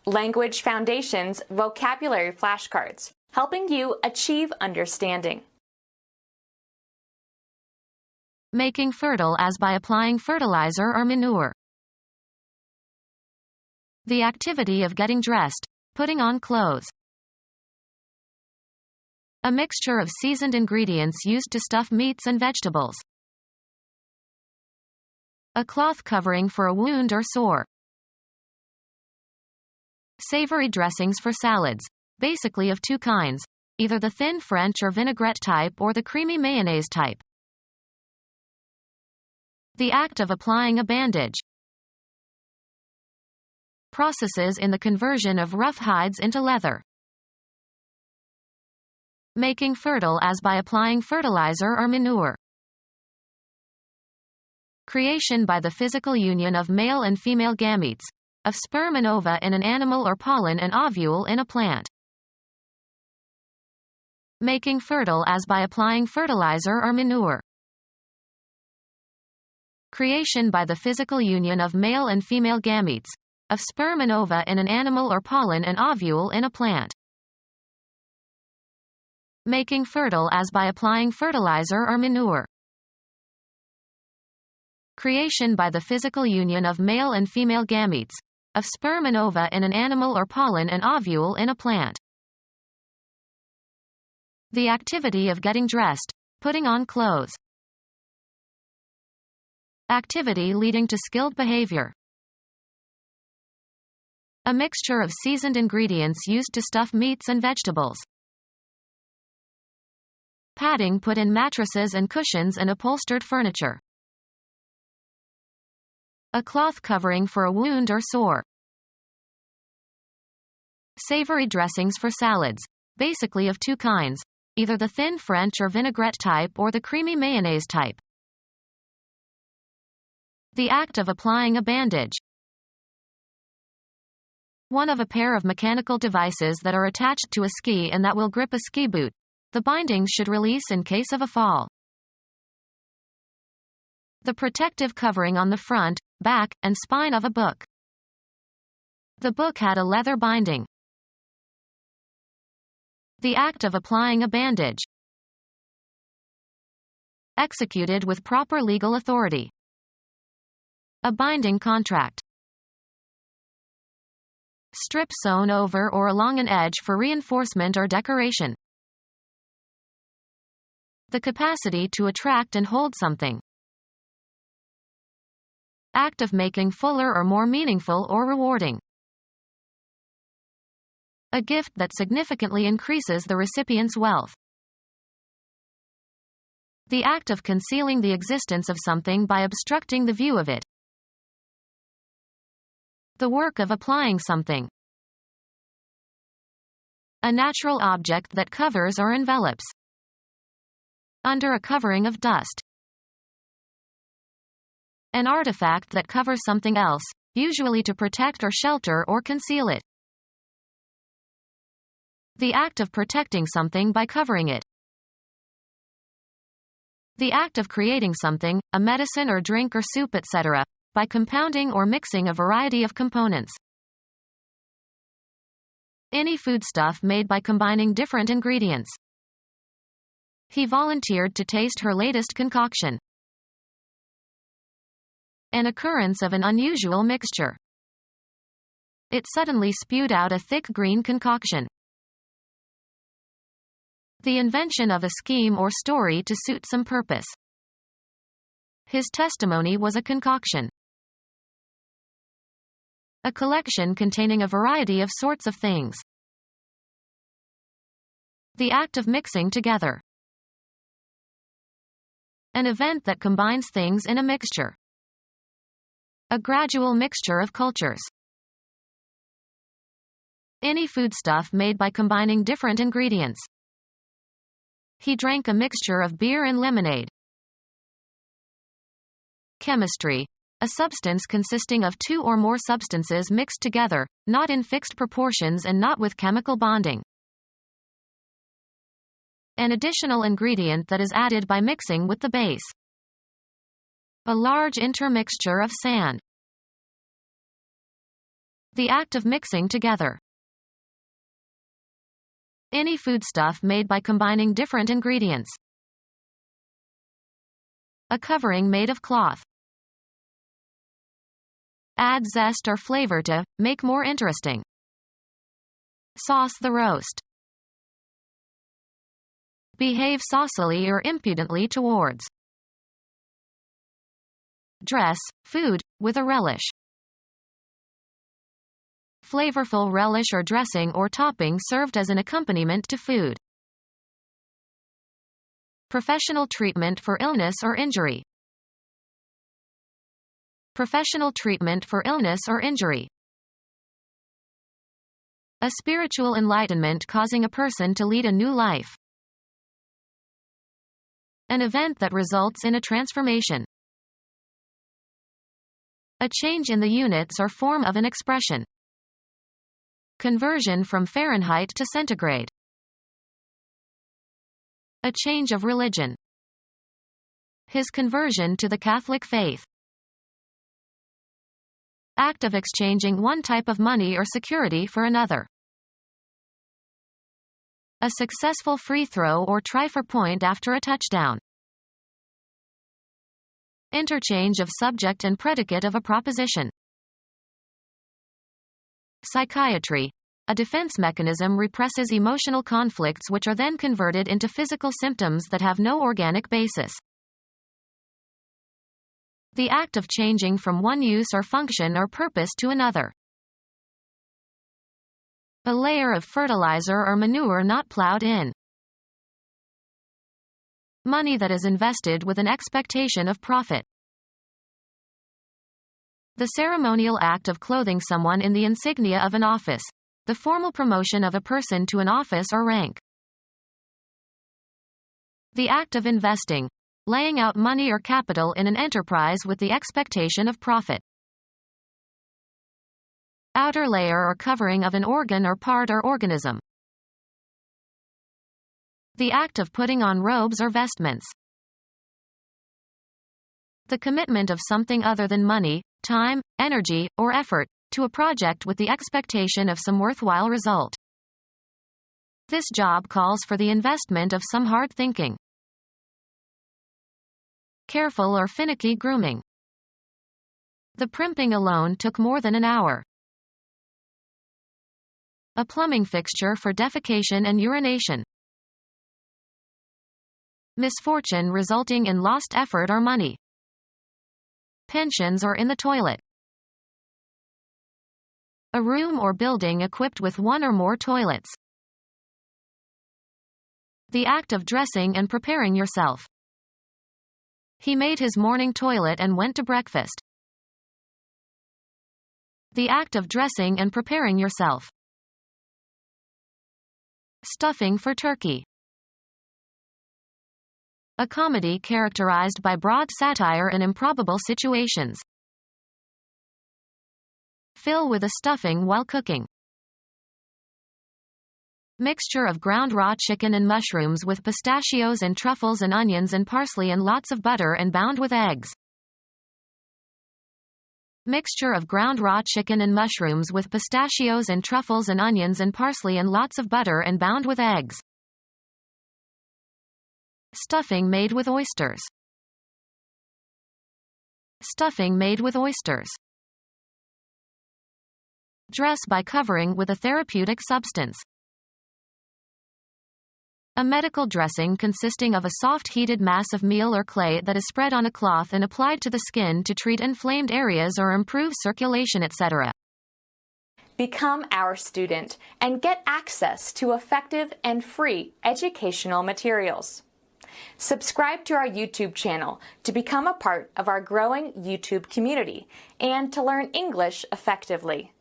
Language Foundations Vocabulary Flashcards, helping you achieve understanding. Making fertile as by applying fertilizer or manure. The activity of getting dressed, putting on clothes. A mixture of seasoned ingredients used to stuff meats and vegetables. A cloth covering for a wound or sore. Savory dressings for salads, basically of two kinds, either the thin French or vinaigrette type or the creamy mayonnaise type. The act of applying a bandage. Processes in the conversion of rough hides into leather. Making fertile as by applying fertilizer or manure. Creation by the physical union of male and female gametes, of sperm and ova in an animal or pollen and ovule in a plant. Making fertile as by applying fertilizer or manure. Creation by the physical union of male and female gametes, of sperm and ova in an animal or pollen and ovule in a plant. Making fertile as by applying fertilizer or manure. Creation by the physical union of male and female gametes, of sperm and ova in an animal or pollen and ovule in a plant. The activity of getting dressed, putting on clothes. Activity leading to skilled behavior. A mixture of seasoned ingredients used to stuff meats and vegetables. Padding put in mattresses and cushions and upholstered furniture. A cloth covering for a wound or sore. Savory dressings for salads, basically of two kinds, either the thin French or vinaigrette type or the creamy mayonnaise type. The act of applying a bandage. One of a pair of mechanical devices that are attached to a ski and that will grip a ski boot. The bindings should release in case of a fall. The protective covering on the front, back, and spine of a book. The book had a leather binding. The act of applying a bandage. Executed with proper legal authority. A binding contract. Strip sewn over or along an edge for reinforcement or decoration. The capacity to attract and hold something. Act of making fuller or more meaningful or rewarding. A gift that significantly increases the recipient's wealth. The act of concealing the existence of something by obstructing the view of it. The work of applying something. A natural object that covers or envelops. Under a covering of dust. An artifact that covers something else, usually to protect or shelter or conceal it. The act of protecting something by covering it. The act of creating something, a medicine or drink or soup etc., by compounding or mixing a variety of components. Any foodstuff made by combining different ingredients. He volunteered to taste her latest concoction. An occurrence of an unusual mixture. It suddenly spewed out a thick green concoction. The invention of a scheme or story to suit some purpose. His testimony was a concoction. A collection containing a variety of sorts of things. The act of mixing together. An event that combines things in a mixture. A gradual mixture of cultures. Any foodstuff made by combining different ingredients. He drank a mixture of beer and lemonade. Chemistry. A substance consisting of two or more substances mixed together, not in fixed proportions and not with chemical bonding. An additional ingredient that is added by mixing with the base. A large intermixture of sand. The act of mixing together. Any foodstuff made by combining different ingredients. A covering made of cloth. Add zest or flavor to make more interesting. Sauce the roast. Behave saucily or impudently towards. Dress, food, with a relish. Flavorful relish or dressing or topping served as an accompaniment to food. Professional treatment for illness or injury. Professional treatment for illness or injury. A spiritual enlightenment causing a person to lead a new life. An event that results in a transformation. A change in the units or form of an expression. Conversion from Fahrenheit to centigrade. A change of religion. His conversion to the Catholic faith. Act of exchanging one type of money or security for another. A successful free throw or try for point after a touchdown. Interchange of subject and predicate of a proposition. Psychiatry. A defense mechanism represses emotional conflicts which are then converted into physical symptoms that have no organic basis. The act of changing from one use or function or purpose to another. A layer of fertilizer or manure not plowed in. Money that is invested with an expectation of profit. The ceremonial act of clothing someone in the insignia of an office. The formal promotion of a person to an office or rank. The act of investing. Laying out money or capital in an enterprise with the expectation of profit. Outer layer or covering of an organ or part or organism. The act of putting on robes or vestments. The commitment of something other than money, time, energy, or effort, to a project with the expectation of some worthwhile result. This job calls for the investment of some hard thinking. Careful or finicky grooming. The primping alone took more than an hour. A plumbing fixture for defecation and urination. Misfortune resulting in lost effort or money. Pensions or in the toilet. A room or building equipped with one or more toilets. The act of dressing and preparing yourself. He made his morning toilet and went to breakfast. The act of dressing and preparing yourself. Stuffing for turkey. A comedy characterized by broad satire and improbable situations. Fill with a stuffing while cooking. Mixture of ground raw chicken and mushrooms with pistachios and truffles and onions and parsley and lots of butter and bound with eggs. Mixture of ground raw chicken and mushrooms with pistachios and truffles and onions and parsley and lots of butter and bound with eggs. Stuffing made with oysters. Stuffing made with oysters. Dress by covering with a therapeutic substance. A medical dressing consisting of a soft heated mass of meal or clay that is spread on a cloth and applied to the skin to treat inflamed areas or improve circulation, etc. Become our student and get access to effective and free educational materials. Subscribe to our YouTube channel to become a part of our growing YouTube community and to learn English effectively.